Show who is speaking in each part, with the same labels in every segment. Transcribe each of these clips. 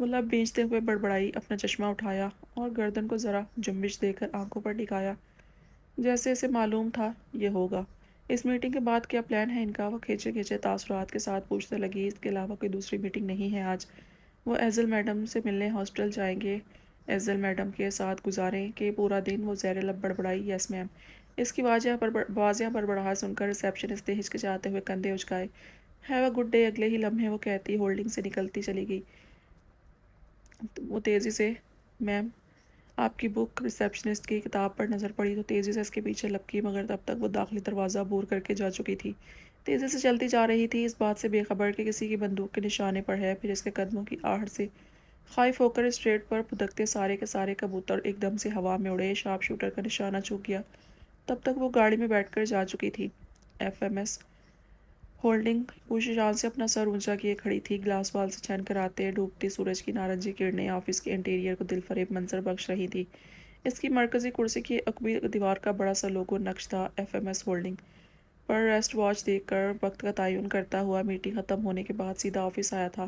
Speaker 1: وہ لب بھیجتے ہوئے بڑبڑائی، اپنا چشمہ اٹھایا اور گردن کو ذرا جنبش دے کر آنکھوں پر ٹکایا، جیسے اسے معلوم تھا یہ ہوگا۔ اس میٹنگ کے بعد کیا پلان ہے ان کا؟ وہ کھینچے کھینچے تاثرات کے ساتھ پوچھنے لگی۔ اس کے علاوہ کوئی دوسری میٹنگ نہیں ہے آج؟ وہ ایزل میڈم سے ملنے ہاسپٹل جائیں گے، ایزل میڈم کے ساتھ گزاریں کہ پورا دن؟ وہ زیر لب بڑبڑائی، یس میم۔ اس کی واضح بڑبڑاہٹ سن کر ریسیپشنسٹ نے ہچکچاتے ہوئے کندھے اچکائے۔ Have a good day. اگلے ہی لمحے وہ کہتی ہولڈنگ سے نکلتی چلی گئی۔ وہ تیزی سے، میم آپ کی بک۔ ریسیپشنسٹ کی کتاب پر نظر پڑی تو تیزی سے اس کے پیچھے لپکی، مگر تب تک وہ داخلی دروازہ عبور کر کے جا چکی تھی۔ تیزی سے چلتی جا رہی تھی، اس بات سے بے خبر کہ کسی کی بندوق کے نشانے پر ہے۔ پھر اس کے قدموں کی آہٹ سے خائف ہو کر اسٹریٹ پر پھدکتے سارے کے سارے کبوتر ایک دم سے ہوا میں اڑے۔ شارپ شوٹر کا نشانہ چوک گیا۔ تب تک وہ گاڑی میں بیٹھ کر جا چکی تھی۔ ایف ایم ایس ہولڈنگ پوشیشان سے اپنا سر اونچا کیے کھڑی تھی، گلاس وال سے چھن کر آتے ڈوبتی سورج کی نارنجی کرنیں آفس کے انٹیریئر کو دل فریب منظر بخش رہی تھی۔ اس کی مرکزی کرسی کی عقبی دیوار کا بڑا سا لوگو نقش تھا، ایف ایم ایس ہولڈنگ پر۔ ریسٹ واچ دیکھ کر وقت کا تعین کرتا ہوا میٹنگ ختم ہونے کے بعد سیدھا آفس آیا تھا۔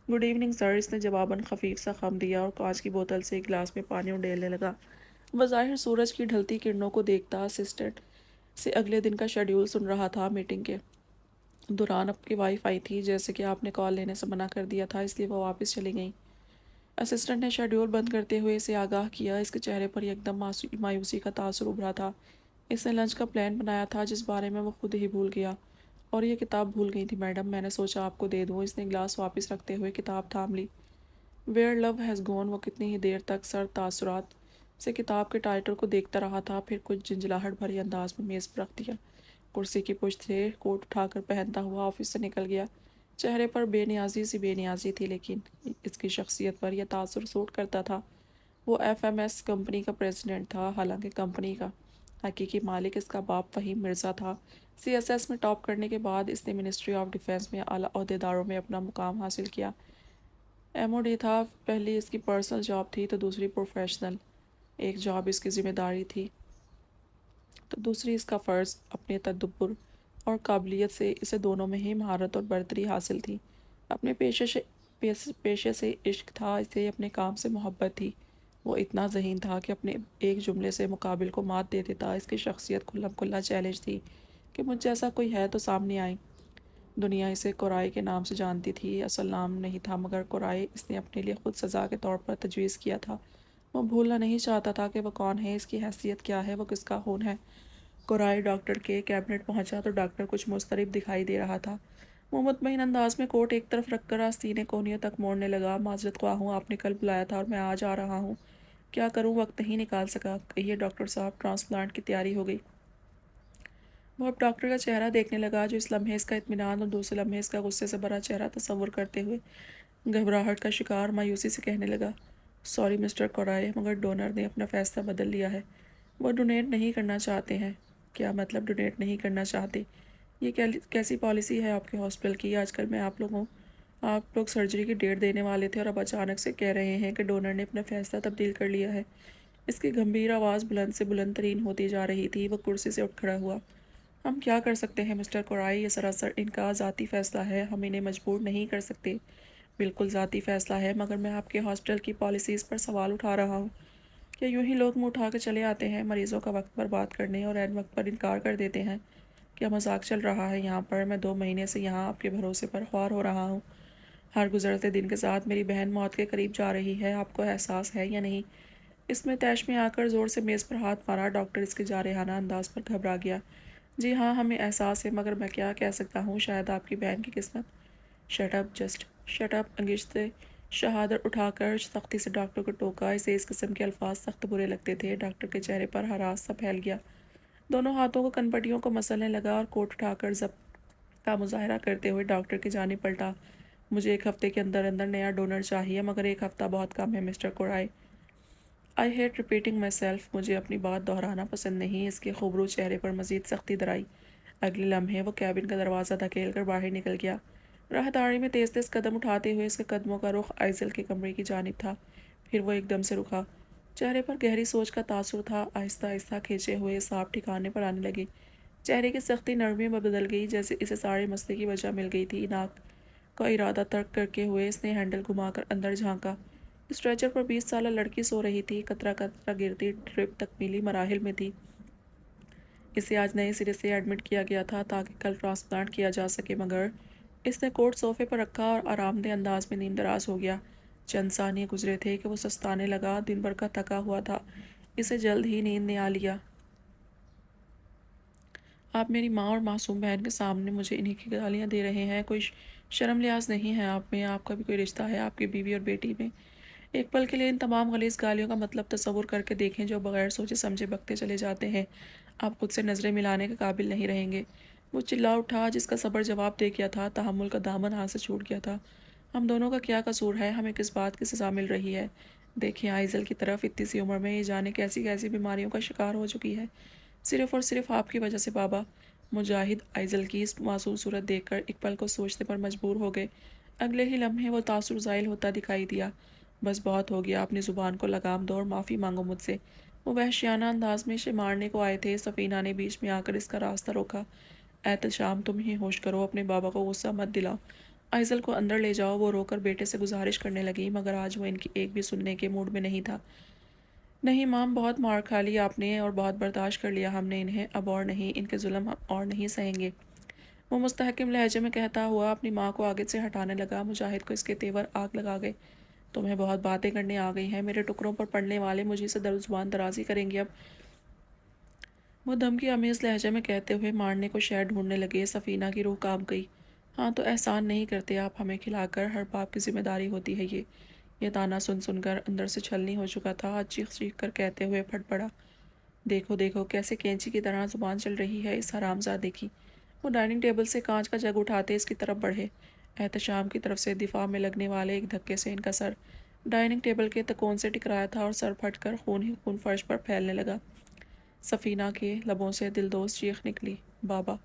Speaker 1: گڈ ایوننگ سر، اس نے جواباً خفیف سا خم دیا اور کانچ کی بوتل سے ایک گلاس میں پانی اڈیلنے لگا۔ بظاہر سورج کی ڈھلتی کرنوں کو دیکھتا اسسٹنٹ سے اگلے دن کا شیڈیول سن رہا تھا۔ میٹنگ کے دوران آپ کی وائی فائی تھی، جیسے کہ آپ نے کال لینے سے منع کر دیا تھا، اس لیے وہ واپس چلی گئیں۔ اسسٹنٹ نے شیڈیول بند کرتے ہوئے اسے آگاہ کیا۔ اس کے چہرے پر ایک دم مایوسی کا تاثر ابھرا تھا۔ اس نے لنچ کا پلان بنایا تھا جس بارے میں وہ خود ہی بھول گیا، اور یہ کتاب بھول گئی تھی میڈم، میں نے سوچا آپ کو دے دوں۔ اس نے گلاس واپس رکھتے ہوئے کتاب تھام لی۔ Where love has gone. وہ کتنی ہی دیر تک سر تاثرات سے کتاب کے ٹائٹل کو دیکھتا رہا تھا، پھر کچھ جھنجھلاہٹ بھری انداز میں میز پر رکھ دیا۔ کرسی کی پشت سے کوٹ اٹھا کر پہنتا ہوا آفس سے نکل گیا۔ چہرے پر بے نیازی تھی، لیکن اس کی شخصیت پر یہ تاثر سوٹ کرتا تھا۔ وہ ایف ایم ایس کمپنی کا پریزیڈنٹ تھا، حالانکہ کمپنی کا حقیقی مالک اس کا باپ فہیم مرزا تھا۔ سی ایس ایس میں ٹاپ کرنے کے بعد اس نے منسٹری آف ڈیفنس میں اعلیٰ عہدیداروں میں اپنا مقام حاصل کیا۔ ایم او ڈی تھا۔ پہلی اس کی پرسنل جاب تھی تو دوسری پروفیشنل۔ ایک جاب اس کی ذمہ داری تھی تو دوسری اس کا فرض۔ اپنے تدبر اور قابلیت سے اسے دونوں میں ہی مہارت اور برتری حاصل تھی۔ اپنے پیشے سے عشق تھا، اسے اپنے کام سے محبت تھی۔ وہ اتنا ذہین تھا کہ اپنے ایک جملے سے مقابل کو مات دے دیتا۔ اس کی شخصیت کھلم کھلا چیلنج تھی کہ مجھ جیسا کوئی ہے تو سامنے آئے۔ دنیا اسے قرائے کے نام سے جانتی تھی، اصل نام نہیں تھا، مگر قرائے اس نے اپنے لیے خود سزا کے طور پر تجویز کیا تھا۔ وہ بھولنا نہیں چاہتا تھا کہ وہ کون ہے، اس کی حیثیت کیا ہے، وہ کس کا خون ہے۔ قرائے ڈاکٹر کے کیبنٹ پہنچا تو ڈاکٹر کچھ مضطرب دکھائی دے رہا تھا۔ وہ مطمئن انداز میں کوٹ ایک طرف رکھ کر آستینے کونیوں تک موڑنے لگا۔ معذرت خواہ ہوں، آپ نے کل بلایا تھا اور میں آج آ رہا ہوں۔ کیا کروں، وقت نہیں نکال سکا۔ کہیے ڈاکٹر صاحب، ٹرانسپلانٹ کی تیاری ہو گئی؟ وہ اب ڈاکٹر کا چہرہ دیکھنے لگا، جو اس لمحے اس کا اطمینان اور دوسرے لمحے اس کا غصے سے بھرا چہرہ تصور کرتے ہوئے گھبراہٹ کا شکار مایوسی سے کہنے لگا، سوری مسٹر قرائے، مگر ڈونر نے اپنا فیصلہ بدل لیا ہے۔ وہ ڈونیٹ نہیں کرنا چاہتے ہیں۔ کیا مطلب ڈونیٹ نہیں کرنا چاہتے؟ یہ کیسی پالیسی ہے آپ کے ہاسپٹل کی؟ آج کل میں آپ لوگ سرجری کی ڈیٹ دینے والے تھے اور اب اچانک سے کہہ رہے ہیں کہ ڈونر نے اپنا فیصلہ تبدیل کر لیا ہے۔ اس کی گمبھیر آواز بلند سے بلند ترین ہوتی جا رہی تھی۔ وہ کرسی سے اٹھ کھڑا ہوا۔ ہم کیا کر سکتے ہیں مسٹر قرائے؟ یہ سراسر ان کا ذاتی فیصلہ ہے، ہم انہیں مجبور نہیں کر سکتے۔ بالکل ذاتی فیصلہ ہے، مگر میں آپ کے ہاسپٹل کی پالیسیز پر سوال اٹھا رہا ہوں۔ کیا یوں ہی لوگ منہ اٹھا کے چلے آتے ہیں، مریضوں کا وقت برباد کرنے اور عین وقت پر انکار کر دیتے ہیں؟ کیا مذاق چل رہا ہے یہاں پر؟ میں 2 مہینے سے یہاں آپ کے بھروسے پر خوار ہو رہا ہوں۔ ہر گزرتے دن کے ساتھ میری بہن موت کے قریب جا رہی ہے، آپ کو احساس ہے یا نہیں؟ اس میں طیش میں آ کر زور سے میز پر ہاتھ مارا۔ ڈاکٹر اس کے جارحانہ انداز پر گھبرا گیا۔ جی ہاں، ہمیں احساس ہے، مگر میں کیا کہہ سکتا ہوں؟ شاید آپ کی بہن کی قسمت۔ Shut up, just shut up. انگشت شہادت اٹھا کر سختی سے ڈاکٹر کو ٹوکا۔ اسے اس قسم کے الفاظ سخت برے لگتے تھے۔ ڈاکٹر کے چہرے پر ہراس سا پھیل گیا، دونوں ہاتھوں کو کنپٹیوں کو مسلنے لگا اور کوٹ اٹھا کر ضبط کا مظاہرہ کرتے ہوئے ڈاکٹر کی جانب پلٹا۔ مجھے 1 ہفتے کے اندر اندر نیا ڈونر چاہیے، مگر 1 ہفتہ بہت کم ہے مسٹر قرائے۔ I hate repeating myself. مجھے اپنی بات دہرانا پسند نہیں۔ اس کے خوبرو چہرے پر مزید سختی درائی۔ اگلے لمحے وہ کیبن کا دروازہ دھکیل کر باہر نکل گیا۔ راہداری میں تیز تیز قدم اٹھاتے ہوئے اس کے قدموں کا رخ آئزل کے کمرے کی جانب تھا۔ پھر وہ ایک دم سے رکا۔ چہرے پر گہری سوچ کا تاثر تھا۔ آہستہ آہستہ کھینچے ہوئے سانپ ٹھکانے پر آنے لگے۔ چہرے کی سختی نرمی میں بدل گئی، جیسے اسے سارے مسئلے کی وجہ مل گئی تھی۔ ناک کا ارادہ ترک کرتے ہوئے اس نے ہینڈل گھما کر اندر جھانکا۔ اسٹریچر پر 20 سالہ لڑکی سو رہی تھی، قطرہ قطرہ گرتی ٹرپ تکمیلی مراحل میں تھی۔ اسے آج نئے سرے سے ایڈمٹ کیا گیا تھا تاکہ کل ٹرانسپلانٹ کیا جا سکے، مگر اس نے کوٹ صوفے پر رکھا اور آرام دہ انداز میں نیند دراز ہو گیا۔ چند ثانیے گزرے تھے کہ وہ سستانے لگا، دن بھر کا تھکا ہوا تھا، اسے جلد ہی نیند نے آ لیا۔ آپ میری ماں اور معصوم بہن کے سامنے مجھے انہی کی گالیاں دے رہے ہیں، کوئی شرم لحاظ نہیں ہے آپ میں؟ آپ کا بھی کوئی رشتہ ہے آپ کی بیوی اور بیٹی میں؟ ایک پل کے لیے ان تمام غلیظ گالیوں کا مطلب تصور کر کے دیکھیں جو بغیر سوچے سمجھے بکتے چلے جاتے ہیں، آپ خود سے نظریں ملانے کے قابل نہیں رہیں گے۔ وہ چلا اٹھا جس کا صبر جواب دے گیا تھا، تحمل کا دامن ہاتھ سے چھوٹ گیا تھا۔ ہم دونوں کا کیا قصور ہے؟ ہمیں کس بات کی سزا مل رہی ہے؟ دیکھیں آئزل کی طرف، اتنی سی عمر میں یہ جانے کیسی کیسی بیماریوں کا شکار ہو چکی ہے، صرف اور صرف آپ کی وجہ سے بابا۔ مجاہد آئزل کی اس معصوم صورت دیکھ کر ایک پل کو سوچنے پر مجبور ہو گئے۔ اگلے ہی لمحے وہ تاثر زائل ہوتا دکھائی دیا۔ بس بہت ہو گیا، اپنی زبان کو لگام دو اور معافی مانگو مجھ سے۔ وہ وحشیانہ انداز میں اسے مارنے کو آئے تھے، سفینہ نے بیچ میں آ کر اس کا راستہ روکا۔ احتشام تم ہی ہوش کرو، اپنے بابا کو غصہ مت دلاؤ، آئزل کو اندر لے جاؤ۔ وہ رو کر بیٹے سے گزارش کرنے لگی، مگر آج وہ ان کی ایک بھی سننے کے موڈ میں نہیں تھا۔ نہیں مام، بہت مار کھا لی آپ نے اور بہت برداشت کر لیا ہم نے انہیں، اب اور نہیں، ان کے ظلم ہم اور نہیں سہیں گے۔ وہ مستحکم لہجے میں کہتا ہوا اپنی ماں کو آگے سے ہٹانے لگا۔ مجاہد کو اس کے تیور آگ لگا گئے۔ تمہیں بہت باتیں کرنے آ گئی ہیں، میرے ٹکڑوں پر پڑنے والے مجھے سے زبان درازی کریں گے اب، وہ دھمکی آمیز لہجے میں کہتے ہوئے مارنے کو شے ڈھونڈنے لگے۔ سفینہ کی روح کانپ گئی۔ ہاں تو احسان نہیں کرتے آپ ہمیں کھلا کر، ہر باپ کی ذمہ داری ہوتی ہے یہ تانا سن سن کر اندر سے چھلنی ہو چکا تھا، آج چیخ چیخ کر کہتے ہوئے پھٹ پڑا، دیکھو دیکھو کیسے کینچی کی طرح زبان چل رہی ہے اس حرامزادے کی۔ وہ ڈائننگ ٹیبل سے کانچ کا جگ اٹھاتے اس کی طرف بڑھے۔ احتشام کی طرف سے دفاع میں لگنے والے ایک دھکے سے ان کا سر ڈائننگ ٹیبل کے تکون سے ٹکرایا تھا اور سر پھٹ کر خون ہی خون فرش پر پھیلنے لگا۔ سفینہ کے لبوں سے دلدوز چیخ نکلی، بابا۔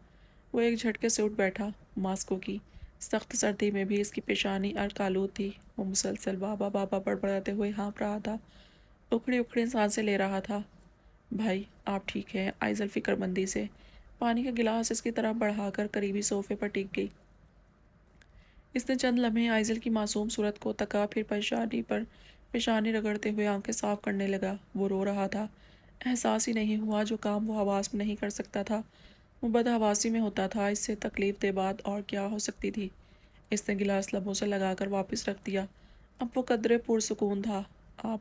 Speaker 1: وہ ایک جھٹکے سے اٹھ بیٹھا۔ ماسکو کی سخت سردی میں بھی اس کی پیشانی ارق آلود تھی۔ وہ مسلسل بابا بابا بڑبڑاتے ہوئے ہانپ رہا تھا، اکھڑی اکھڑی سانسیں لے رہا تھا۔ بھائی آپ ٹھیک ہیں؟ آئزل فکر مندی سے پانی کا گلاس اس کی طرف بڑھا کر قریبی صوفے پر ٹک گئی۔ اس نے چند لمحے آئزل کی معصوم صورت کو تکا، پھر پیشانی پر پیشانی رگڑتے ہوئے آنکھیں صاف کرنے لگا۔ وہ رو رہا تھا، احساس ہی نہیں ہوا جو کام وہ آواز میں نہیں کر سکتا تھا، وہ بدحواسی میں ہوتا تھا۔ اس سے تکلیف دہ بات اور کیا ہو سکتی تھی؟ اس نے گلاس لبوں سے لگا کر واپس رکھ دیا۔ اب وہ قدرے پرسکون تھا۔ آپ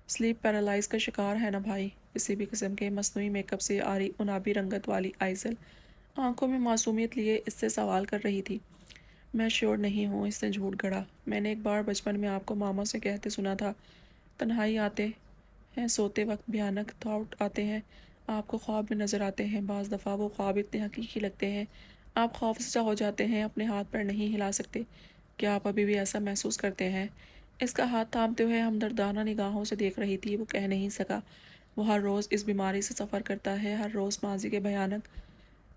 Speaker 1: سلیپ پیرالائز کا شکار ہے نا بھائی؟ کسی بھی قسم کے مصنوعی میک اپ سے آری انابی رنگت والی آئزل آنکھوں میں معصومیت لیے اس سے سوال کر رہی تھی۔ میں شیور نہیں ہوں، اس نے جھوٹ گھڑا۔ میں نے ایک بار بچپن میں آپ کو ماما سے کہتے سنا تھا، تنہائی آتے ہیں، سوتے وقت بھیانک تھاٹ آتے ہیں، آپ کو خواب میں نظر آتے ہیں، بعض دفعہ وہ خواب اتنے حقیقی لگتے ہیں آپ خوفزدہ ہو جاتے ہیں، اپنے ہاتھ پیر نہیں ہلا سکتے۔ کیا آپ ابھی بھی ایسا محسوس کرتے ہیں؟ اس کا ہاتھ تھامتے ہوئے ہمدردانہ نگاہوں سے دیکھ رہی تھی۔ وہ کہہ نہیں سکا۔ وہ ہر روز اس بیماری سے سفر کرتا ہے، ہر روز ماضی کے بھیانک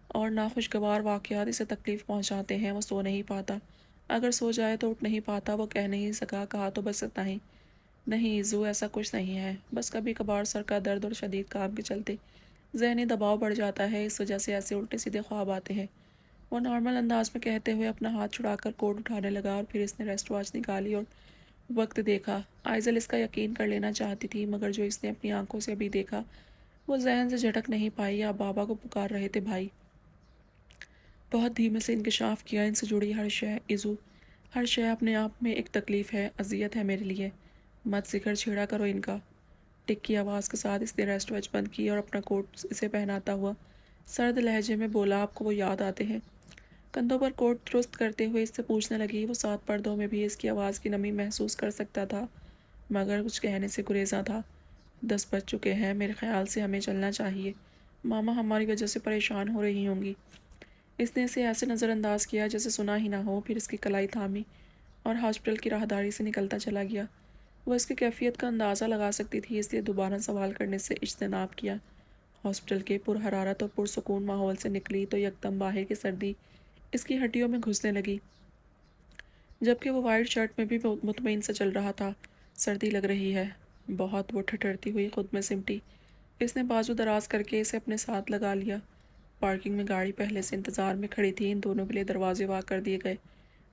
Speaker 1: اور ناخوشگوار واقعات اسے تکلیف پہنچاتے ہیں۔ وہ سو نہیں پاتا، اگر سو جائے تو اٹھ نہیں پاتا۔ وہ کہہ نہیں سکا، کہا تو بس اتنا ہی، نہیں ایزو ایسا کچھ نہیں ہے، بس کبھی کبھار سر کا درد اور شدید کام کے چلتے ذہنی دباؤ بڑھ جاتا ہے، اس وجہ سے ایسے الٹے سیدھے خواب آتے ہیں، وہ نارمل انداز میں کہتے ہوئے اپنا ہاتھ چھڑا کر کوٹ اٹھانے لگا، اور پھر اس نے ریسٹ واچ نکالی اور وقت دیکھا۔ آئزل اس کا یقین کر لینا چاہتی تھی، مگر جو اس نے اپنی آنکھوں سے ابھی دیکھا وہ ذہن سے جھٹک نہیں پائی۔ آپ بابا کو پکار رہے تھے بھائی؟ بہت دھیمے سے انکشاف کیا، ان سے جڑی ہر شے ایزو، ہر شے اپنے آپ میں ایک تکلیف ہے، اذیت ہے میرے لیے، مت ذکر چھیڑا کرو ان کا۔ ٹک کی آواز کے ساتھ اس نے ریسٹ واچ بند کی اور اپنا کوٹ اسے پہناتا ہوا سرد لہجے میں بولا، آپ کو وہ یاد آتے ہیں؟ کندھوں پر کوٹ درست کرتے ہوئے اس سے پوچھنے لگی۔ وہ 7 پردوں میں بھی اس کی آواز کی نمی محسوس کر سکتا تھا، مگر کچھ کہنے سے گریزاں تھا۔ 10 بج چکے ہیں، میرے خیال سے ہمیں چلنا چاہیے، ماما ہماری وجہ سے پریشان ہو رہی ہوں گی۔ اس نے اسے ایسے نظر انداز کیا جیسے سنا ہی نہ ہو، پھر اس کی کلائی تھامی اور ہاسپٹل کی راہداری سے نکلتا چلا گیا۔ وہ اس کی کیفیت کا اندازہ لگا سکتی تھی، اس لیے دوبارہ سوال کرنے سے اجتناب کیا۔ ہاسپٹل کے پرحرارت اور پرسکون ماحول سے نکلی تو یکدم باہر کی سردی اس کی ہڈیوں میں گھسنے لگی، جبکہ وہ وائٹ شرٹ میں بھی مطمئن سے چل رہا تھا۔ سردی لگ رہی ہے بہت، وہ ٹھٹھرتی ہوئی خود میں سمٹی۔ اس نے بازو دراز کر کے اسے اپنے ساتھ لگا لیا۔ پارکنگ میں گاڑی پہلے سے انتظار میں کھڑی تھی، ان دونوں کے لیے دروازے وا کر دیے گئے۔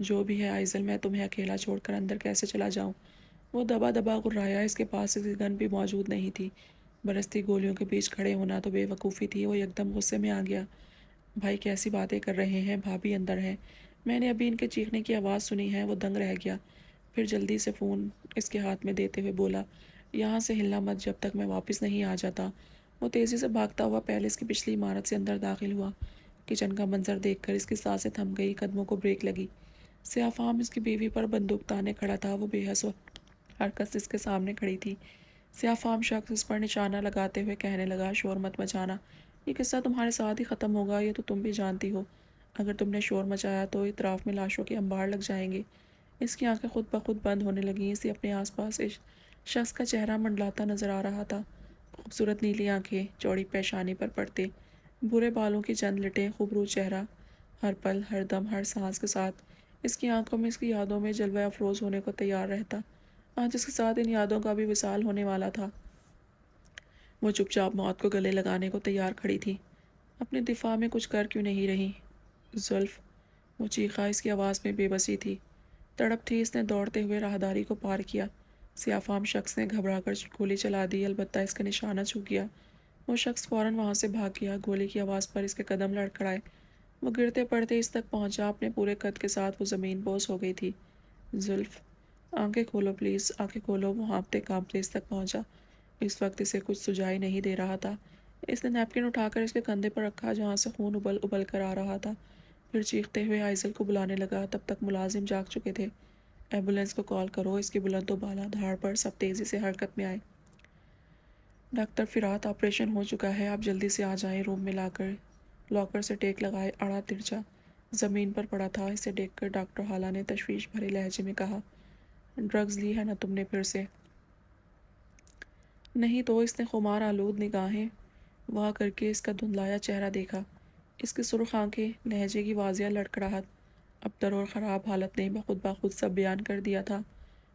Speaker 1: جو بھی ہے آئزل، میں تمہیں اکیلا چھوڑ کر اندر کیسے چلا جاؤں؟ وہ دبا دبا گرایا۔ اس کے پاس ایک گن بھی موجود نہیں تھی۔ برستی گولیوں کے بیچ کھڑے ہونا تو بے وقوفی تھی۔ وہ یکدم غصے میں آ گیا۔ بھائی کیسی باتیں کر رہے ہیں؟ بھابھی اندر ہیں، میں نے ابھی ان کے چیخنے کی آواز سنی ہے۔ وہ دنگ رہ گیا، پھر جلدی سے فون اس کے ہاتھ میں دیتے ہوئے بولا، یہاں سے ہلنا مت جب تک میں واپس نہیں آ جاتا۔ وہ تیزی سے بھاگتا ہوا پیلس کی پچھلی عمارت سے اندر داخل ہوا۔ کچن کا منظر دیکھ کر اس کی سانسیں تھم گئی، قدموں کو بریک لگی۔ سیاہ فام اس کی بیوی پر بندوق تانے کھڑا تھا۔ وہ بے حس و حرکت اس کے سامنے کھڑی تھی۔ سیاہ فام شخص اس پر نشانہ لگاتے ہوئے کہنے لگا، شور مت مچانا، یہ قصہ تمہارے ساتھ ہی ختم ہوگا، یہ تو تم بھی جانتی ہو۔ اگر تم نے شور مچایا تو اطراف میں لاشوں کے انبار لگ جائیں گے۔ اس کی آنکھیں خود بخود بند ہونے لگیں۔ اسے اپنے آس پاس اس شخص کا چہرہ منڈلاتا نظر آ رہا تھا۔ خوبصورت نیلی آنکھیں، چوڑی پیشانی پر پڑتے برے بالوں کی چند لٹیں، خوبرو چہرہ، ہر پل، ہر دم، ہر سانس کے ساتھ اس کی آنکھوں میں، اس کی یادوں میں جلوہ افروز ہونے کو تیار رہتا۔ آج اس کے ساتھ ان یادوں کا بھی وصال ہونے والا تھا۔ وہ چپ چاپ موت کو گلے لگانے کو تیار کھڑی تھی۔ اپنے دفاع میں کچھ کر کیوں نہیں رہی؟ زلف، وہ چیخا۔ اس کی آواز میں بے بسی تھی، تڑپ تھی۔ اس نے دوڑتے ہوئے راہداری کو پار کیا۔ سیاہ فام شخص نے گھبرا کر گولی چلا دی، البتہ اس کا نشانہ چوک گیا۔ وہ شخص فوراً وہاں سے بھاگ گیا۔ گولی کی آواز پر اس کے قدم لڑکھڑائے۔ وہ گرتے پڑتے اس تک پہنچا۔ اپنے پورے قد کے ساتھ وہ زمین بوس ہو گئی تھی۔ زلف، آنکھیں کھولو پلیز، آنکھیں کھولو۔ وہ ہانپتے کانپتے اس تک پہنچا۔ اس وقت اسے کچھ سجائی نہیں دے رہا تھا۔ اس نے نیپکن اٹھا کر اس کے کندھے پر رکھا جہاں سے خون ابل ابل کر آ رہا تھا، پھر چیختے ہوئے آئزل کو بلانے لگا۔ تب تک ملازم جاگ چکے تھے۔ ایمبولینس کو کال کرو۔ اس کی بلند و بالا دھاڑ پر سب تیزی سے حرکت میں آئے۔ ڈاکٹر فرات، آپریشن ہو چکا ہے، آپ جلدی سے آ جائیں۔ روم میں لا کر لاکر سے ٹیک لگائے اڑا ترچا زمین پر پڑا تھا۔ اسے دیکھ کر ڈاکٹر حالہ نے تشویش بھرے لہجے میں کہا، ڈرگز لی ہے نا تم نے پھر سے؟ نہیں تو۔ اس نے خمار آلود نگاہیں واہ کر کے اس کا دھندلایا چہرہ دیکھا۔ اس کی سرخ آنکھیں، لہجے کی واضح لڑکھڑاہٹ، ابتر اور خراب حالت نے بخود سب بیان کر دیا تھا۔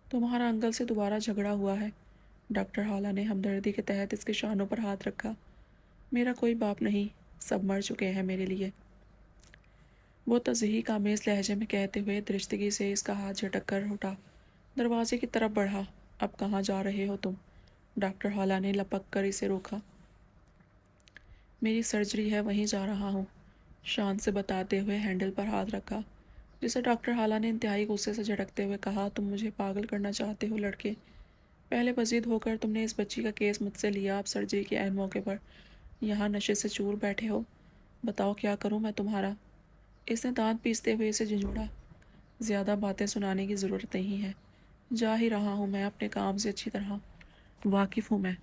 Speaker 1: تمہارا انکل سے دوبارہ جھگڑا ہوا ہے؟ ڈاکٹر حالہ نے ہمدردی کے تحت اس کے شانوں پر ہاتھ رکھا۔ میرا کوئی باپ نہیں، سب مر چکے ہیں میرے لیے، وہ تضحیک آمیز لہجے میں کہتے ہوئے درستگی سے اس کا ہاتھ جھٹک کر اٹھا، دروازے کی طرف بڑھا۔ اب کہاں جا رہے ہو تم؟ ڈاکٹر حالہ نے لپک کر اسے روکا۔ میری سرجری ہے، وہیں جا رہا ہوں، شان سے بتاتے ہوئے ہینڈل پر ہاتھ رکھا، جسے ڈاکٹر حالہ نے انتہائی غصے سے جھٹکتے ہوئے کہا، تم مجھے پاگل کرنا چاہتے ہو لڑکے؟ پہلے بزید ہو کر تم نے اس بچی کا کیس مجھ سے لیا، اب سرجری کے عین موقع پر یہاں نشے سے چور بیٹھے ہو۔ بتاؤ کیا کروں میں تمہارا؟ اس نے دانت پیستے ہوئے اسے جھنجھوڑا۔ زیادہ باتیں سنانے کی ضرورت نہیں ہے، جا ہی رہا ہوں میں، اپنے کام سے اچھی طرح واقف ہوں میں۔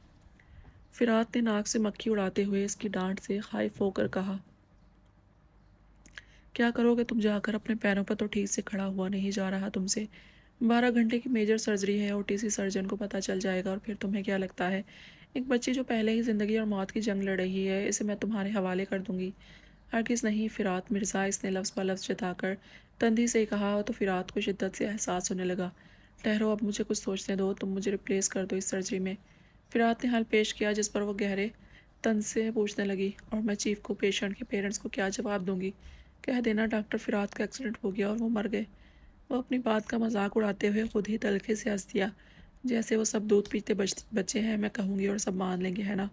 Speaker 1: فرات نے ناک سے مکھی اڑاتے ہوئے اس کی ڈانٹ سے خائف ہو کر کہا، کیا کرو گے تم جا کر؟ اپنے پیروں پر تو ٹھیک سے کھڑا ہوا نہیں جا رہا تم سے۔ 12 گھنٹے کی میجر سرجری ہے، OTC سرجن کو پتہ چل جائے گا، اور پھر تمہیں کیا لگتا ہے، ایک بچی جو پہلے ہی زندگی اور موت کی جنگ لڑ رہی ہے، اسے میں تمہارے حوالے کر دوں گی؟ ہرگز نہیں فرات مرزا، اس نے لفظ بہ لفظ جتا کر تندی سے کہا تو فرات کو شدت سے احساس ہونے لگا۔ ٹھہرو، اب مجھے کچھ سوچنے دو، تم مجھے ریپلیس کر دو اس سرجری میں۔ فرات نے حل پیش کیا، جس پر وہ گہرے طنز سے پوچھنے لگی، اور میں چیف کو، پیشنٹ کے پیرنٹس کو کیا جواب دوں گی؟ کہہ دینا ڈاکٹر فرات کا ایکسیڈنٹ ہو گیا اور وہ مر گئے۔ وہ اپنی بات کا مذاق اڑاتے ہوئے خود ہی تلخی سے ہنس دیا، جیسے وہ سب دودھ پیتے بچے ہیں، میں کہوں گی اور سب مان لیں گے، ہے نا؟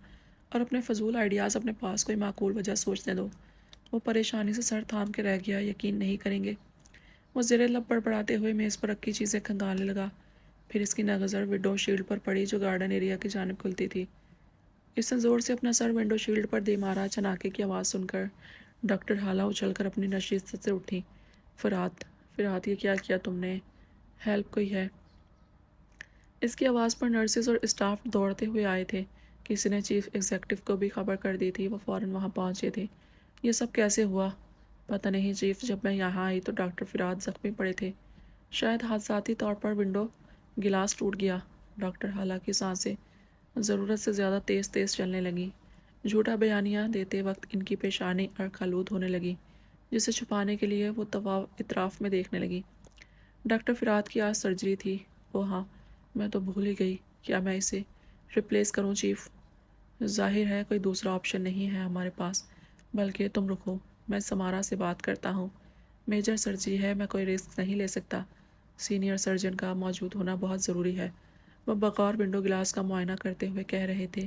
Speaker 1: اور اپنے فضول آئیڈیاز اپنے پاس کوئی معقول وجہ سوچنے دو۔ وہ پریشانی سے سر تھام کے رہ گیا، یقین نہیں کریں گے۔ وہ زیر لب بڑبڑاتے ہوئے میز پر رکھی چیزیں کھنگالنے لگا، پھر اس کی نظر ونڈو شیلڈ پر پڑی جو گارڈن ایریا کی جانب کھلتی تھی۔ اس نے زور سے اپنا سر ونڈو شیلڈ پر دے مارا۔ چناکے کی آواز سن کر ڈاکٹر حالہ اچھل کر اپنی نشست سے اٹھی۔ فرات، یہ کیا کیا تم نے؟ ہیلپ کوئی ہے؟ اس کی آواز پر نرسز اور اسٹاف دوڑتے ہوئے آئے تھے۔ کسی نے چیف ایگزیکٹو کو بھی خبر کر دی تھی، وہ فوراً وہاں پہنچے تھے۔ یہ سب کیسے ہوا؟ پتہ نہیں چیف، جب میں یہاں آئی تو ڈاکٹر فرات زخمی پڑے تھے، شاید حادثاتی طور پر ونڈو گلاس ٹوٹ گیا۔ ڈاکٹر حالہ کی سانسیں ضرورت سے زیادہ تیز چلنے لگیں۔ جھوٹا بیانیہ دیتے وقت ان کی پیشانی عرق آلود ہونے لگی، جسے چھپانے کے لیے وہ اطراف میں دیکھنے لگی۔ ڈاکٹر فرات کی آج سرجری تھی۔ او ہاں، میں تو بھول ہی گئی، کیا میں اسے ریپلیس کروں چیف؟ ظاہر ہے کوئی دوسرا آپشن نہیں ہے ہمارے پاس، بلکہ تم رکو، میں سمارا سے بات کرتا ہوں۔ میجر سرجری ہے، میں کوئی رسک نہیں لے سکتا۔ سینئر سرجن کا موجود ہونا بہت ضروری ہے، وہ بغور ونڈو گلاس کا معائنہ کرتے ہوئے کہہ رہے تھے۔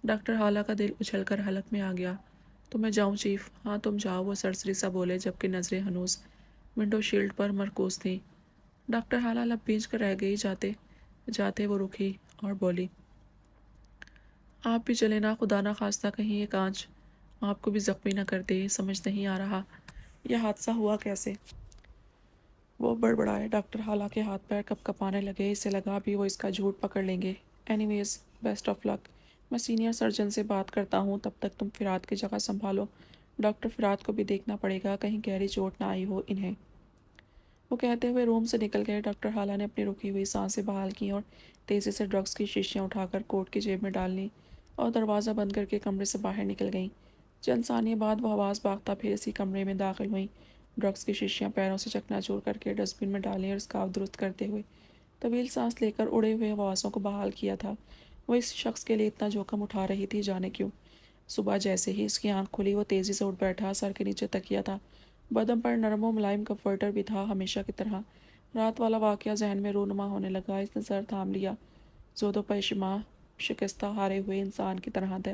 Speaker 1: ڈاکٹر ہالہ کا دل اچھل کر حلق میں آ گیا۔ تو میں جاؤں چیف؟ ہاں تم جاؤ، وہ سرسری سا بولے جبکہ نظریں ہنوز ونڈو شیلڈ پر مرکوز تھیں۔ ڈاکٹر ہالہ لب بھیج کر رہ گئی، جاتے جاتے وہ رکی اور بولی، آپ بھی چلے نا، خدا نہ خواستہ کہیں یہ کانچ آپ کو بھی زخمی نہ کر دے۔ سمجھ نہیں آ رہا یہ حادثہ ہوا کیسے۔ وہ بڑبڑائے۔ ڈاکٹر ہالہ کے ہاتھ پیر کپ کپانے لگے، اسے لگا بھی وہ اس کا جھوٹ پکڑ لیں گے۔ اینی ویز بیسٹ آف لک، میں سینئر سرجن سے بات کرتا ہوں، تب تک تم فرات کی جگہ سنبھالو۔ ڈاکٹر فرات کو بھی دیکھنا پڑے گا، کہیں گہری چوٹ نہ آئی ہو انہیں۔ وہ کہتے ہوئے روم سے نکل گئے۔ ڈاکٹر ہالہ نے اپنی رکی ہوئی سانسیں بحال کیں اور تیزی سے ڈرگس کی شیشیاں اٹھا کر کوٹ کی جیب میں ڈال لیں اور دروازہ بند کر کے کمرے سے باہر نکل گئیں۔ چند ثانیے بعد وہ حواس باختہ پھر اسی کمرے میں داخل ہوئیں۔ ڈرگس کی شیشیاں پیروں سے چکنا چور کر کے ڈسٹ بن میں ڈالیں اور اسکارف درست کرتے ہوئے طویل سانس لے کر اڑے ہوئے حواسوں کو بحال کیا تھا۔ وہ اس شخص کے لیے اتنا جوخم اٹھا رہی تھی، جانے کیوں۔ صبح جیسے ہی اس کی آنکھ کھلی وہ تیزی سے اٹھ بیٹھا، سر کے نیچے تکیہ تھا، بدن پر نرم و ملائم کمفرٹر بھی تھا ہمیشہ کی طرح۔ رات والا واقعہ ذہن میں رونما ہونے لگا۔ اس نے سر تھام لیا، زود و پیشما شکستہ ہارے ہوئے انسان کی طرح تھا۔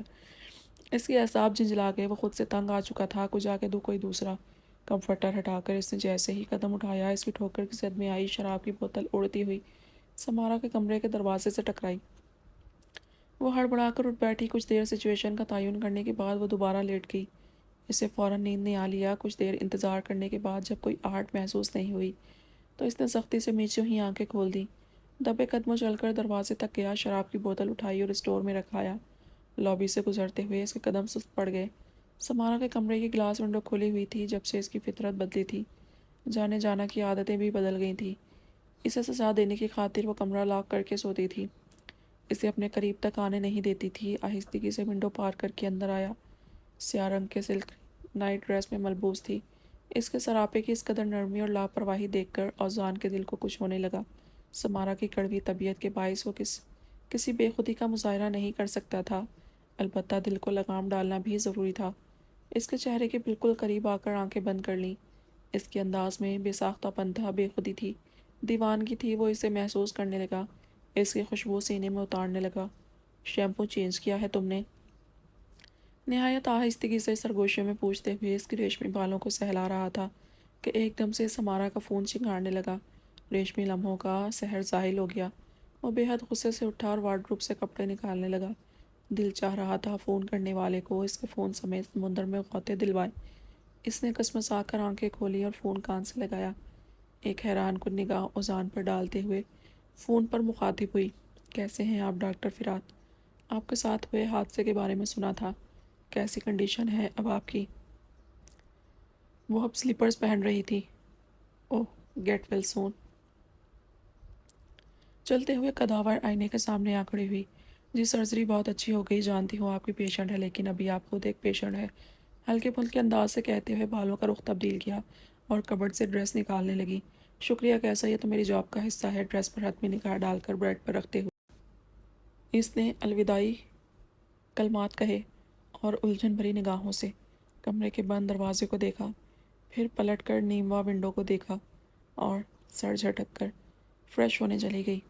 Speaker 1: اس کے اعصاب جھنجھلا گئے، وہ خود سے تنگ آ چکا تھا۔ کچھ جا کے کوئی دوسرا کمفرٹر ہٹا کر اس نے جیسے ہی قدم اٹھایا، اس کی ٹھوکر کی زد میں آئی شراب کی بوتل اڑتی ہوئی سمارا کے کمرے کے دروازے سے ٹکرائی۔ وہ ہڑبڑا کر اٹھ بیٹھی۔ کچھ دیر سچویشن کا تعین کرنے کے بعد وہ دوبارہ لیٹ گئی۔ اسے فوراً نیند نے آ لیا۔ کچھ دیر انتظار کرنے کے بعد جب کوئی آہٹ محسوس نہیں ہوئی تو اس نے سختی سے میچوں ہی آنکھیں کھول دیں۔ دبے قدموں چل کر دروازے تک گیا، شراب کی بوتل اٹھائی اور اسٹور میں رکھایا۔ لابی سے گزرتے ہوئے اس کے قدم سست پڑ گئے۔ سمارا کے کمرے کی گلاس ونڈو کھلی ہوئی تھی۔ جب سے اس کی فطرت بدلی تھی، جانے جانا کی عادتیں بھی بدل گئی تھیں۔ اسے سزا دینے کی خاطر وہ کمرہ لاک کر کے سوتی تھی، اسے اپنے قریب تک آنے نہیں دیتی تھی۔ آہستگی سے ونڈو پار کر کے اندر آیا۔ سیاہ رنگ کے سلک نائٹ ڈریس میں ملبوس تھی۔ اس کے سراپے کی اس قدر نرمی اور لاپرواہی دیکھ کر اوزان کے دل کو کچھ ہونے لگا۔ سمارا کی کڑوی طبیعت کے باعث وہ کسی بے خودی کا مظاہرہ نہیں کر سکتا تھا، البتہ دل کو لگام ڈالنا بھی ضروری تھا۔ اس کے چہرے کے بالکل قریب آ کر آنکھیں بند کر لیں۔ اس کے انداز میں بے ساختہ پن تھا، بے خودی تھی، دیوانگی تھی۔ وہ اسے محسوس کرنے لگا، اس کی خوشبو سینے میں اتارنے لگا۔ شیمپو چینج کیا ہے تم نے؟ نہایت آہستگی سے سرگوشیوں میں پوچھتے ہوئے اس کی ریشمی بالوں کو سہلا رہا تھا کہ ایک دم سے سمارا کا فون چنگاڑنے لگا۔ ریشمی لمحوں کا سحر زائل ہو گیا۔ وہ بے حد غصے سے اٹھا اور وارڈروب سے کپڑے نکالنے لگا۔ دل چاہ رہا تھا فون کرنے والے کو اس کے فون سمیت سمندر میں غوطے دلوائے۔ اس نے کسمسا کر آنکھیں کھولی اور فون کان سے لگایا۔ ایک حیران کن نگاہ اوزان پر ڈالتے ہوئے فون پر مخاطب ہوئی، کیسے ہیں آپ ڈاکٹر فرات؟ آپ کے ساتھ ہوئے حادثے کے بارے میں سنا تھا، کیسی کنڈیشن ہے اب آپ کی؟ وہ اب سلیپرز پہن رہی تھی۔ اوہ، گیٹ ویل سون۔ چلتے ہوئے قداور آئینے کے سامنے آ کھڑی ہوئی۔ جی سرجری بہت اچھی ہو گئی، جانتی ہوں آپ کی پیشنٹ ہے، لیکن ابھی آپ خود ایک پیشنٹ ہے، ہلکے پھلکے انداز سے کہتے ہوئے بالوں کا رخ تبدیل کیا اور کبرڈ سے ڈریس نکالنے لگی۔ شکریہ، کیسا، یہ تو میری جاب کا حصہ ہے۔ ڈریس پر حتمی نگاہ ڈال کر بیڈ پر رکھتے ہوئے اس نے الوداعی کلمات کہے اور الجھن بھری نگاہوں سے کمرے کے بند دروازے کو دیکھا، پھر پلٹ کر نیموا ونڈو کو دیکھا اور سر جھٹک کر فریش ہونے چلی گئی۔